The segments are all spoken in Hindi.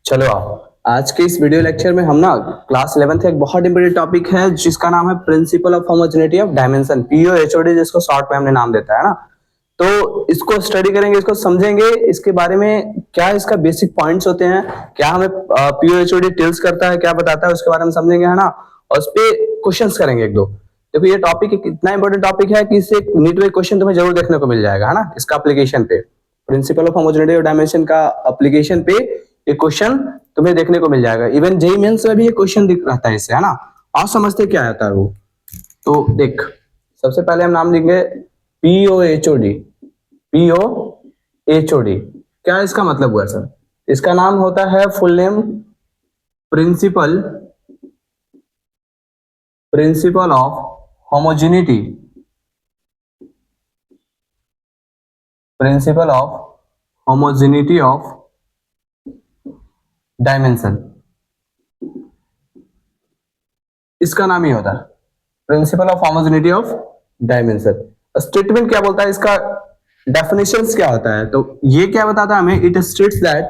चलो आओ, आज के इस वीडियो लेक्चर में हम ना क्लास 11th एक बहुत इंपॉर्टेंट टॉपिक है जिसका नाम है principle of homogeneity of dimension, POHOD, जिसको शॉर्ट में हमने नाम देता है ना। तो इसको स्टडी करेंगे, इसको समझेंगे, इसके बारे में क्या इसका बेसिक पॉइंट्स होते हैं, क्या हमें पीओएचओडी टेल्स करता है, क्या बताता है, उसके बारे में समझेंगे, है ना। और उस पे क्वेश्चंस करेंगे एक दो। देखो ये टॉपिक इतना इंपॉर्टेंट टॉपिक है कि इससे नीट में क्वेश्चन तुम्हें जरूर देखने को मिल जाएगा, है ना। इसका एप्लीकेशन पे principal of homogeneity of dimension का एप्लीकेशन पे एक क्वेश्चन तुम्हें देखने को मिल जाएगा। इवन जेईई मेंस में भी ये क्वेश्चन दिख रहता है इससे, है ना। आप समझते क्या आता है वो। तो देख, सबसे पहले हम नाम देंगे पीओएचओडी। पीओएचओडी क्या इसका मतलब हुआ सर? इसका नाम होता है full name principal of homogeneity, principal of homogeneity of dimension, इसका नाम ही होता है principle of homogeneity of dimension. Statement क्या बोलता है, इसका डेफिनेशंस क्या होता है? तो ये क्या बताता है हमें? इट स्टेट्स दैट,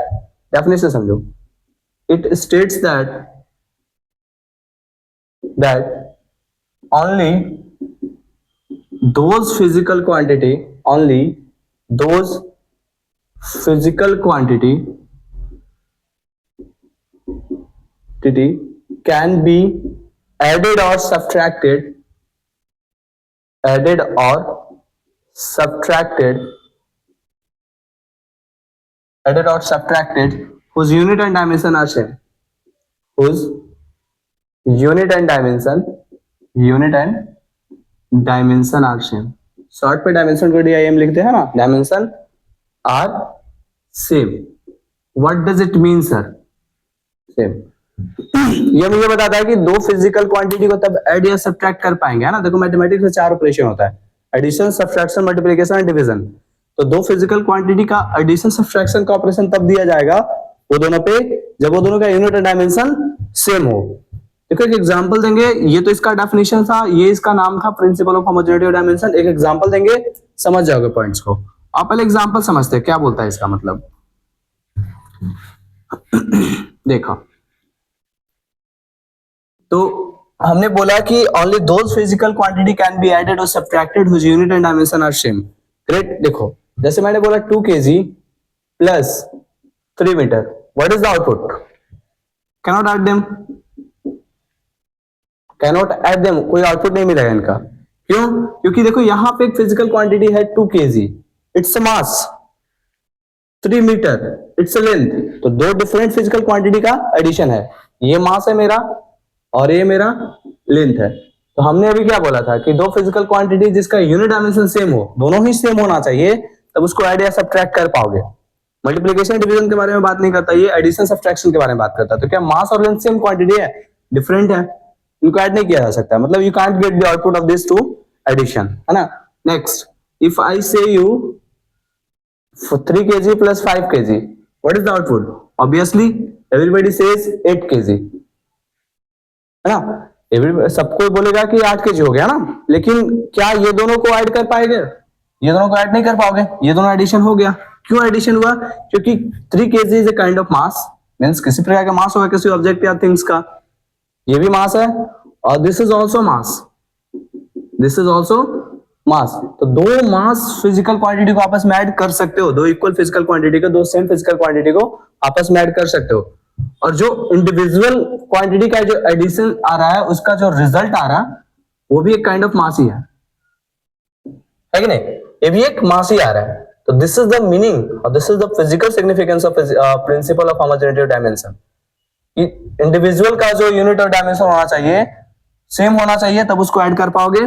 डेफिनेशन समझो, it states that only those physical quantity can be added or subtracted whose unit and dimension are same, whose unit and dimension are same। Short पे डायमेंशन को DIM लिखते हैं ना, dimension are same. What does it mean sir? Same ये मुझे बताता है कि दो फिजिकल क्वांटिटी को तब ऐड या सब्ट्रैक्ट कर पाएंगे, है ना। देखो मैथमेटिक्स में 4 ऑपरेशन होता है, एडिशन, सब्ट्रैक्शन, मल्टीप्लिकेशन और डिवीजन। तो दो फिजिकल क्वांटिटी का एडिशन सब्ट्रैक्शन का ऑपरेशन तब दिया जाएगा वो दोनों पे जब वो दोनों का यूनिट और डायमेंशन सेम हो। देखो एक एग्जांपल देंगे, ये तो इसका डेफिनेशन था, ये इसका नाम था principal of homogeneity of dimension. एक एग्जांपल देंगे, समझ जाओगे पॉइंट्स को। आप पहले एग्जांपल समझते हैं क्या बोलता है इसका मतलब। देखो, तो हमने बोला कि only those physical quantity can be added और subtracted whose unit and dimension are same. Great. देखो जैसे मैंने बोला 2 kg plus 3 metre, what is the output? Cannot add them, कोई आउटपुट नहीं मिलेगा इनका। क्यों? क्योंकि देखो यहां पे एक फिजिकल क्वांटिटी है 2 kg, it's mass, 3 metre it's length. तो दो डिफरेंट फिजिकल क्वांटिटी का एडिशन है। ये मास है मेरा और ये मेरा लेंथ है। तो हमने अभी क्या बोला था कि दो फिजिकल क्वांटिटी जिसका यूनिट डायमेंशन सेम हो, दोनों ही सेम होना चाहिए, तब उसको ऐड या सब्ट्रैक्ट कर पाओगे। मल्टीप्लिकेशन डिवीजन के बारे में बात नहीं करता, ये एडिशन सब्ट्रैक्शन के बारे में बात करता है। तो क्या मास और लेंथ सेम क्वांटिटी है? डिफरेंट है, इनको ऐड नहीं किया जा सकता। मतलब you can't get the output of this two addition, है ना। Next, if I say you 3 kg plus 5 kg, what is the output? Obviously everybody says 8 kg, है ना। सबको बोलेगा कि 8 kg हो गया ना। लेकिन क्या ये दोनों को ऐड कर पाएंगे? ये दोनों को ऐड नहीं कर पाओगे, ये दोनों एडिशन हो गया। क्यों एडिशन हुआ? क्योंकि 3 kg is a kind of mass, means किसी प्रकार का मास होगा किसी ऑब्जेक्ट या थिंग्स का। ये भी मास है और दिस इज ऑल्सो मास, मास। तो दो मास फिजिकल क्वांटिटी को आपस में ऐड कर सकते हो, दो इक्वल फिजिकल क्वांटिटी को, दो सेम फिजिकल क्वांटिटी को आपस में ऐड कर सकते हो। और जो इंडिविजुअल क्वांटिटी का जो एडिशन आ रहा है, उसका जो रिजल्ट आ रहा है, वो भी एक काइंड ऑफ मास ही है कि नहीं? ये भी एक मास ही आ रहा है। तो दिस इज द मीनिंग और this is the physical significance of principal of homogeneity of dimension. Individual का जो यूनिट और डायमेंशन होना चाहिए सेम होना चाहिए, तब उसको ऐड कर पाओगे।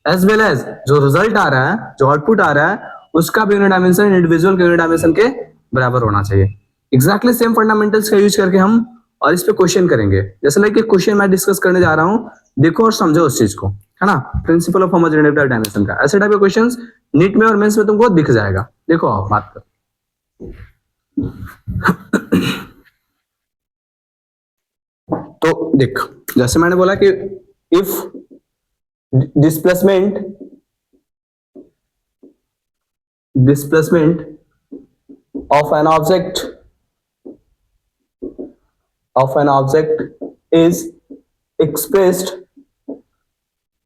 एज वेल एज जो रिजल्ट आ रहा है, जो आउटपुट आ रहा है, उसका भी यूनिट डायमेंशन इंडिविजुअल के यूनिट डायमेंशन के बराबर होना चाहिए। एग्जैक्टली सेम फंडामेंटल्स का यूज करके हम और इस पे क्वेश्चन करेंगे। जैसे लाइक एक क्वेश्चन मैं डिस्कस करने जा रहा हूं, देखो और समझो उस चीज को, है ना। Principal of homogeneity of dimension का ऐसे टाइप के क्वेश्चंस नीट में और मेंस में तुमको दिख जाएगा। देखो आप बात कर। तो देख, जैसे मैंने बोला कि if displacement of an object of an object is expressed,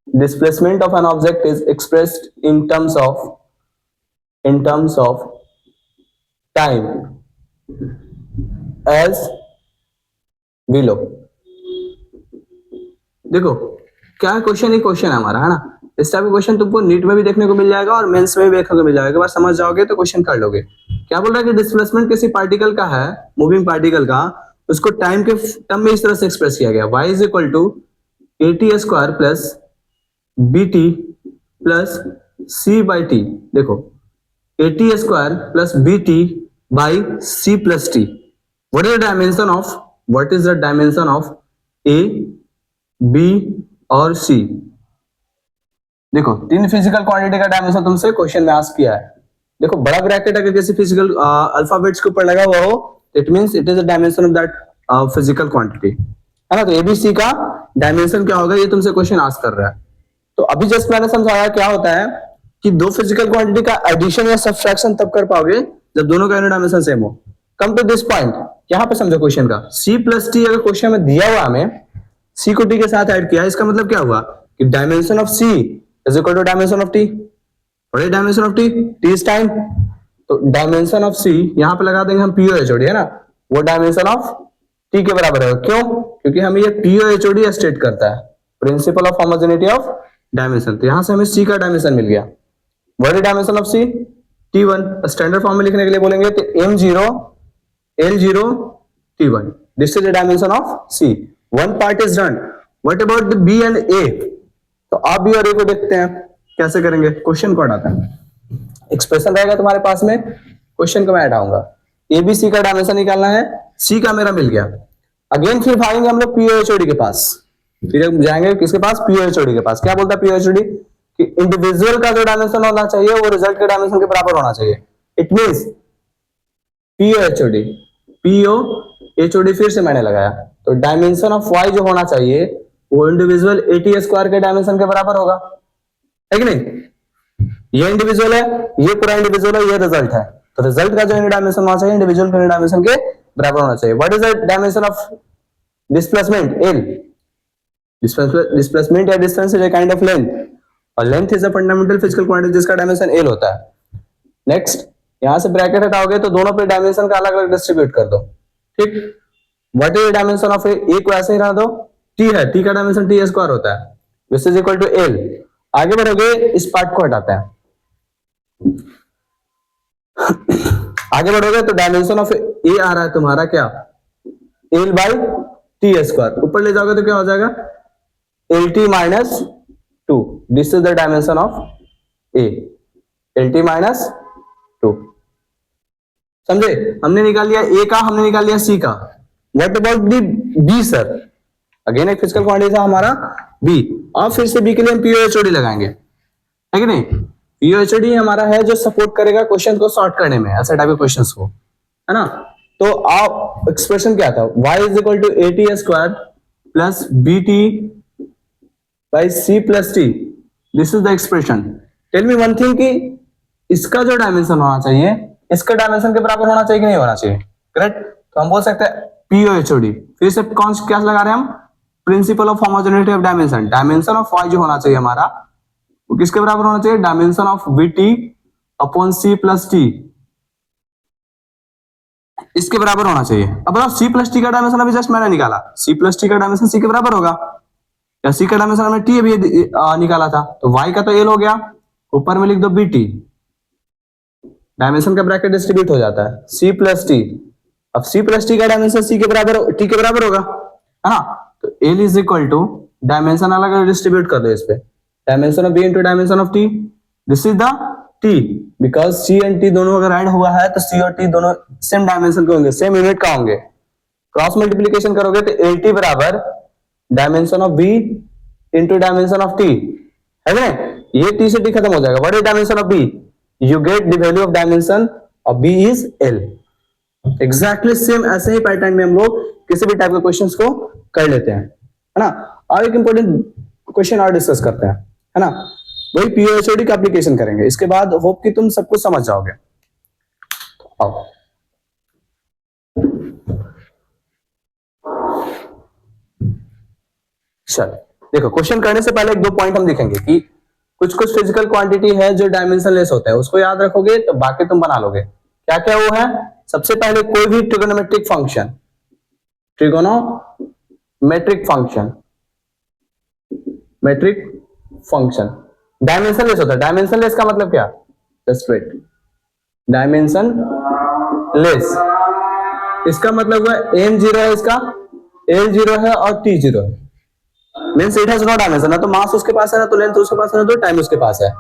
displacement of an object is expressed in terms of time as below. देखो क्या क्वेश्चन ही क्वेश्चन है हमारा, है ना। इस टाइप का क्वेश्चन तुमको नीट में भी देखने को मिल जाएगा और मेंस में भी देखने को मिल जाएगा। एक बार समझ जाओगे तो क्वेश्चन कर लोगे। क्या बोल रहा है कि डिस्प्लेसमेंट किसी पार्टिकल का है, मूविंग पार्टिकल का, उसको टाइम के टर्म में इस तरह से एक्सप्रेस किया गया, y is equal to at square plus bt plus c by T. देखो at square plus bt by c plus T. What is the dimension of a, b और c? देखो तीन फिजिकल क्वांटिटी का डायमेंशन तुमसे क्वेश्चन में आस्क किया है। देखो बड़ा ब्रैकेट अगर किसी फिजिकल अल्फाबेट्स के ऊपर लगा हुआ हो, it means it is the dimension of that physical quantity, है ना। तो एबीसी का डायमेंशन क्या होगा, ये तुमसे क्वेश्चन आस्क कर रहा है। तो अभी जस्ट मैंने समझाया क्या होता है कि दो फिजिकल क्वांटिटी का एडिशन या सब्सट्रैक्शन तब कर पाओगे जब दोनों का डायमेंशन सेम हो। कम टू दिस पॉइंट, यहाँ पे समझो क्वेश्चन का c प्लस टी अगर क्वेश्चन में दिया हुआ हमें c को t के साथ ऐड किया, इसका मतलब क्या हुआ कि dimension of c is equal to dimension of t। और ये dimension of t, t is time, तो डायमेंशन ऑफ c यहाँ पे लगा देंगे हम P O H O D, है ना, वो डायमेंशन ऑफ t के बराबर है। क्यों? क्योंकि हमें ये P O H O D state करता है, principle of homogeneity of dimension. तो यहां से हमें c का डायमेंशन मिल गया। What is dimension of c? t1। Standard form में लिखने के लिए बोलेंगे तो m0 l0 t1, this is the dimension of c। One part is done. What about the b and a? तो आप b और a को देखते हैं कैसे करेंगे। क्वेश्चन को हटाते हैं, एक्सप्रेशन रहेगा तुम्हारे पास में, क्वेश्चन को मैं हटाऊंगा। abc का डायमेंशन निकालना है, c का मेरा मिल गया। अगेन फिर भागेंगे हम लोग पीओएचओडी के पास, फिर जाएंगे किसके पास? पीओएचओडी के पास। क्या बोलता है पीओएचओडी कि इंडिविजुअल का जो डायमेंशन होना चाहिए वो रिजल्ट के डायमेंशन के बराबर होना चाहिए। इट मींस पीओएचओडी फिर से मैंने लगाया, तो डायमेंशन ऑफ y जो होना चाहिए वो इंडिविजुअल एटी स्क्वायर के डायमेंशन के बराबर होगा, है कि नहीं। ये इंडिविजुअल है, ये पूरा इंडिविजुअल है, ये रिजल्ट है, तो रिजल्ट का जो डायमेंशन होना चाहिए इंडिविजुअल के डायमेंशन के बराबर होना चाहिए। What is the dimension of displacement? l। Displacement या distance is a kind of length, और length is a fundamental physical quantity जिसका डायमेंशन l होता है। नेक्स्ट, यहां से ब्रैकेट हटाओगे तो दोनों पे डायमेंशन का अलग अलग डिस्ट्रीब्यूट कर दो, ठीक। What is the dimension of a को ऐसे ही रह दो, t है, t का डायमेंशन t स्क्वायर होता है, this is equal to l। आगे बढ़ोगे इस पार्ट को हटाते हैं, आगे बढ़ोगे तो डायमेंशन ऑफ a आ रहा है तुम्हारा क्या? l by T square. ऊपर ले जाओगे तो क्या हो जाएगा? lt minus 2, this is the dimension of a, lt minus 2। समझे? हमने निकाल लिया a का, हमने निकाल लिया c का। What about the b sir? Again एक फिजिकल क्वांटिटी था हमारा b, और फिर से b के लिए हम पीओएचओडी लगाएंगे, है कि नहीं। पीओएचओडी हमारा है जो सपोर्ट करेगा क्वेश्चन को सॉर्ट करने में, ऐसे टाइप के क्वेश्चंस को, है ना। तो आप एक्सप्रेशन क्या था? y is equal to A T square plus B T by C plus T, this is the expression. Tell me one thing कि इसका जो डायमेंशन होना चाहिए इसका डायमेंशन के बराबर होना चाहिए कि नहीं होना चाहिए? करेक्ट। तो हम बोल सकते हैं पीओएचओडी, फिर से कौन क्या लगा रहे हैं हम? Principal of homogeneity of dimension. Dimension of y जो होना चाहिए हमारा वो किसके बराबर होना चाहिए? Dimension of vt upon c plus T, इसके बराबर होना चाहिए। अब बताओ c प्लस टी का डायमेंशन अभी जस्ट मैंने निकाला, c प्लस टी का डायमेंशन c के बराबर होगा, या c का डायमेंशन हमने t अभी निकाला था, तो y का तो l हो गया, ऊपर में लिख दो bt, डायमेंशन का ब्रैकेट डिस्ट्रीब्यूट हो जाता है c प्लस टी। अब c प्लस टी का डायमेंशन c के बराबर t के बराबर होगा, है ना। तो l is equal to dimension अलग अलग डिस्ट्रीब्यूट कर दो इस पे, dimension of b into dimension of t, this is the t, because c and t दोनों अगर ऐड हुआ है तो c और t दोनों सेम डायमेंशन के होंगे, सेम यूनिट का होंगे। क्रॉस मल्टीप्लिकेशन करोगे तो lt बराबर dimension of b into dimension of t, है ना। ये t से t खत्म हो जाएगा। What is dimension of b? You get the value of dimension of b is l। Exactly same ऐसे ही पैटर्न में हम लोग किसी भी टाइप के क्वेश्चंस को कर लेते हैं, है ना। और एक इंपॉर्टेंट क्वेश्चन और डिस्कस करते हैं, है ना। वही पीओएचओडी का एप्लीकेशन करेंगे, इसके बाद होप कि तुम सब कुछ समझ जाओगे। आओ चल देखो, क्वेश्चन करने से पहले एक दो पॉइंट हम देखेंगे कि कुछ कुछ फिजिकल क्वांटिटी है जो डायमेंशनलेस होता है, उसको याद रखोगे तो बाकी तुम बना लोगे। क्या क्या वो है? सबसे पहले कोई भी trigonometric function, trigonometric function, metric function dimensionless होता है। डायमेंशनलेस का मतलब क्या? जस्ट वेट, डायमेंशनलेस इसका मतलब हुआ m0 है, इसका l0 है और t0 है। Means it has no dimension, ना तो मास उसके पास है, ना तो लेंथ उसके पास है, ना तो टाइम उसके पास है।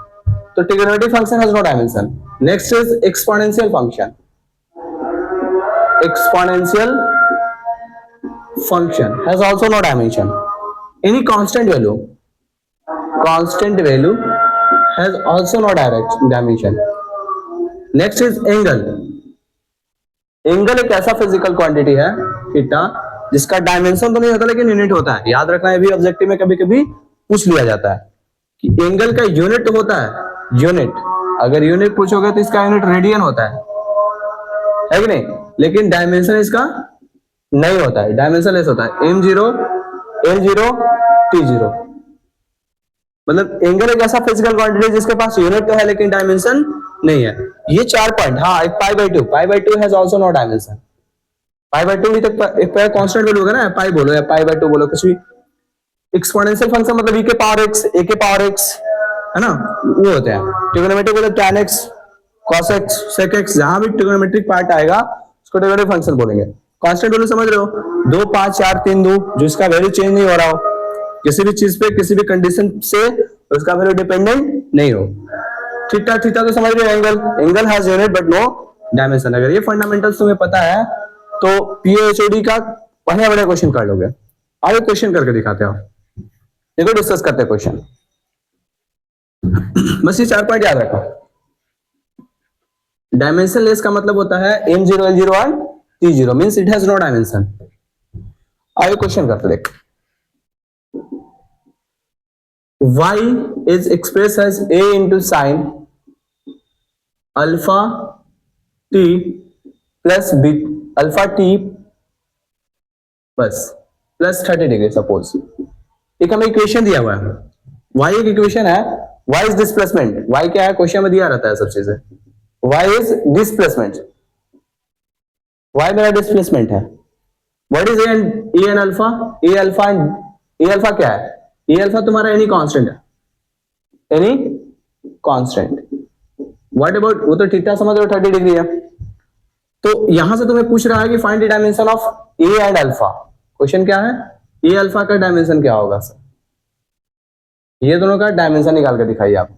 तो trigonometric function has no dimension. Next is exponential function. Exponential function has also no dimension. Any constant value, constant value has also no dimension. Next is angle. Angle एक ऐसा फिजिकल क्वांटिटी है थीटा जिसका डायमेंशन तो नहीं होता लेकिन यूनिट होता है। याद रखना, ये भी ऑब्जेक्टिव में कभी कभी पूछ लिया जाता है कि एंगल का यूनिट होता है। यूनिट, अगर यूनिट पूछोगे तो इसका यूनिट रेडियन होता है कि नहीं? लेकिन डायमेंशन इसका नहीं होता है, डायमेंशनलेस होता है। m0, l0, t0। मतलब एंगल एक ऐसा फिजिकल क्वांटिटी जिसके पास यूनिट तो है लेकिन डायमेंशन नहीं है। ये 4 पॉइंट। हाँ, एक pi by two has also no dimension. Pi by two भी तक एक कांस्टेंट वैल्यू होगा ना, पाई बोलो या पाई बाई टू बोलो, कुछ भी। एक्सपोनेंशियल फंक्शन मतलब e के पावर x, a के पावर x, है ना, वो होते हैं। ट्रिगोनोमेट्रिक मतलब tan x, cos x, sec x, जहां भी ट्रिगोनोमेट्रिक पार्ट आएगा उसको ट्रिगोनोमेट्रिक फंक्शन बोलेंगे। कांस्टेंट वैल्यू समझ रहे हो? 2 5 4 3 2, जिसका वैल्यू चेंज नहीं हो रहा हो, किसी भी चीज पे किसी भी कंडीशन से उसका वैल्यू डिपेंडेंट नहीं हो। थीटा, थीटा तो समझ रहे हो? Angle, angle has unit but no dimension. अगर ये फंडामेंटल्स तुम्हें पता है तो पीओएचओडी का बढ़िया बढ़िया क्वेश्चन कर लोगे। आगे क्वेश्चन करके दिखाते हो, देखो डिस्कस करते हैं क्वेश्चन। बस ये 4 पॉइंट याद रखो। डायमेंशनलेस का मतलब होता है m0, l0 और t0, means it has no dimension. आगे क्वेश्चन करते देख। y is expressed as a into sin alpha t plus b alpha t बस प्लस 30 डिग्री। सपोज एक हमें इक्वेशन दिया हुआ है, y एक इक्वेशन है, y इज डिस्प्लेसमेंट। y क्या है? क्वेश्चन में दिया रहता है सब चीजें। y इज डिस्प्लेसमेंट, y मेरा डिस्प्लेसमेंट है। What is A an alpha? A alpha क्या है? ए अल्फा तुम्हारा एनी कांस्टेंट है, एनी कांस्टेंट। व्हाट अबाउट, वो तो थीटा समझ रहे हो 30 डिग्री है। तो यहां से तुम्हें पूछ रहा है कि find the dimension of A and alpha. Question क्या है? ए अल्फा का डायमेंशन क्या होगा सर? ये दोनों का डायमेंशन निकाल के दिखाइए आप।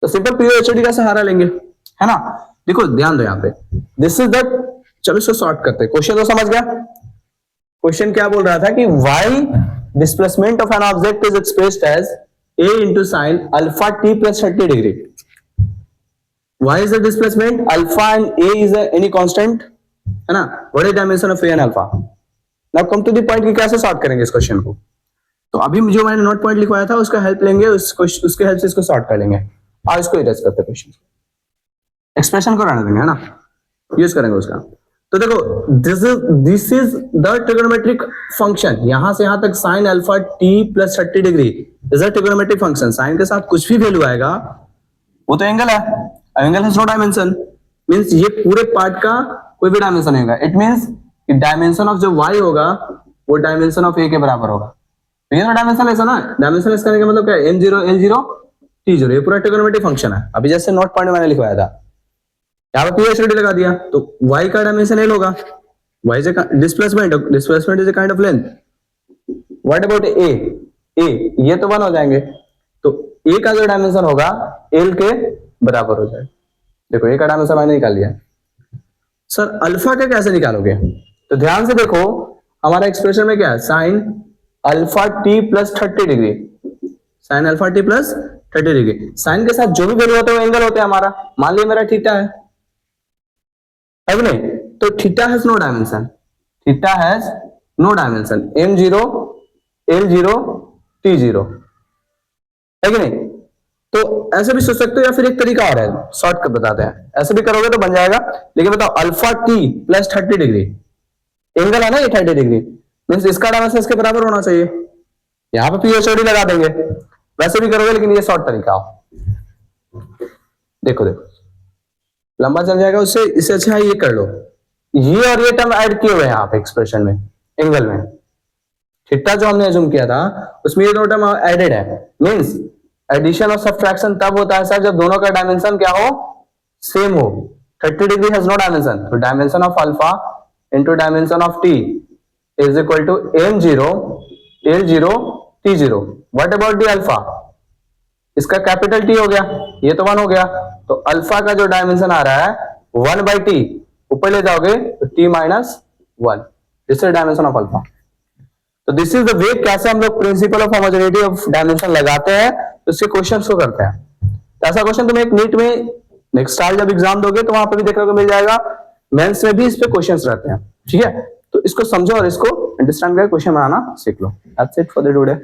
तो सिंपल पीओएचडी का सहारा लेंगे, है ना। देखो ध्यान दो यहाँ पे, दिस इज द, चलो इसको सॉर्ट करते हैं। क्वेश्चन तो समझ गया। क्वेश्चन क्या बोल रहा था कि y displacement of an object is expressed as a into sin alpha t plus 30 degree. Y is the displacement, alpha and a is any constant, है ना। what is dimension of a and alpha? Now come to the point कि कैसे सॉर्ट करेंगे इस क्वेश्चन को। तो अभी जो मैंने नोट पॉइंट लिखवाया था उसका हेल्प लेंगे, उसके हेल्प से इसको सॉर्ट कर लेंगे और इसको इरेज करते हैं। क्वेश्चन एक्सप्रेशन को रहने देंगे, है ना, यूज करेंगे उसका। तो देखो, this is the trigonometric function. यहां से यहां तक sine alpha T plus 30 degree is a trigonometric function. Sine के साथ कुछ भी वैल्यू आएगा वो तो एंगल है, angle has no dimension, means ये पूरे पार्ट का कोई भी डायमेंशन नहीं होगा। इट मींस कि डायमेंशन ऑफ जो y होगा वो डायमेंशन ऑफ a के बराबर होगा। तो ये तो डायमेंशनलेस है ना। डायमेंशनलेस करने का मतलब क्या है? m0, l0, t0, ये पूरा ट्रिगोनोमेट्रिक फंक्शन है। अभी जैसे नोट पॉइंट मैंने लिखवाया था, यहाँ पे पीएचडी लगा दिया, तो y का डायमेंशन l होगा। y is displacement, displacement is a kind of length. What about a? ये तो 1 हो जाएंगे, तो a का जो डायमेंशन होगा l के बराबर हो जाएगा। देखो a का डायमेंशन मैंने निकाल लिया। सर अल्फा का कैसे निकालोगे? तो ध्यान से देखो, हमारा एक्सप्रेशन में क्या है? Sine alpha T plus 30 degree, sine alpha T plus 30 degree. Sine के साथ जो भी वैल्यू होता है वो एंगल होता है हमारा। मान लिया मेरा थीटा है कि नहीं? तो theta has no dimension, theta has no dimension, m0, l0, t0, है कि नहीं? तो ऐसे भी सोच सकते हो, या फिर एक तरीका और है, शॉर्ट कट बताते हैं। ऐसे भी करोगे तो बन जाएगा, लेकिन बताओ alpha T plus 30 degree, angle है ना ये 30 डिग्री, मींस इसका डायमेंशन इसके बराबर होना चाहिए। यहाँ पे पीएचओडी लगा देंगे, वैसे भी करोगे लेकिन ये शॉर्ट तरीका हो। देखो देखो लंबा चल जाएगा उससे, इससे अच्छा ये कर लो, ये और ये टर्म ऐड किए हुए हैं यहाँ पे एक्सप्रेशन में, एंगल में थीटा जो हमने अज्यूम किया था उसमें ये दो टर्म एडेड है। मींस एडिशन और सब्ट्रैक्शन तब होता है सर जब दोनों का डायमेंशन क्या हो, सेम हो। 30 डिग्री हैज नो डायमेंशन, तो dimension of alpha into dimension of T is equal to m0 l0 t0। What about the alpha, इसका कैपिटल टी हो गया, ये तो 1 हो गया, तो अल्फा का जो डायमेंशन आ रहा है 1/t, ऊपर ले जाओगे तो t minus 1, this is dimension of alpha. तो दिस इज द वे कैसे हम लोग principal of homogeneity of dimension लगाते हैं, तो इसके क्वेश्चन को करते हैं। तो ऐसा क्वेश्चन तुम्हें एक नीट में नेक्स्ट साल जब एग्जाम दोगे तो वहां पे भी देखने को मिल जाएगा, मेंस में भी इस पे क्वेश्चंस रहते हैं, ठीक है। तो इसको समझो और इसको अंडरस्टैंड करके क्वेश्चन बनाना सीख लो। That's it for the today.